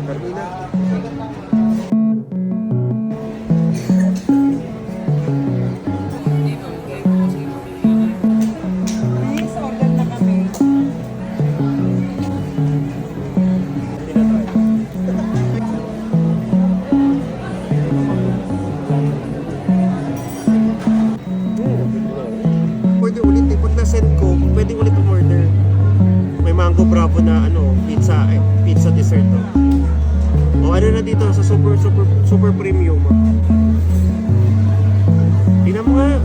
Carmina. Please, order na kami. Pwede ulit eh. Pag na-send ko, pwede ulit umorder. May Mango Bravo na ano, pizza dessert to. O ano na dito sa super premium. Tingnan mo nga,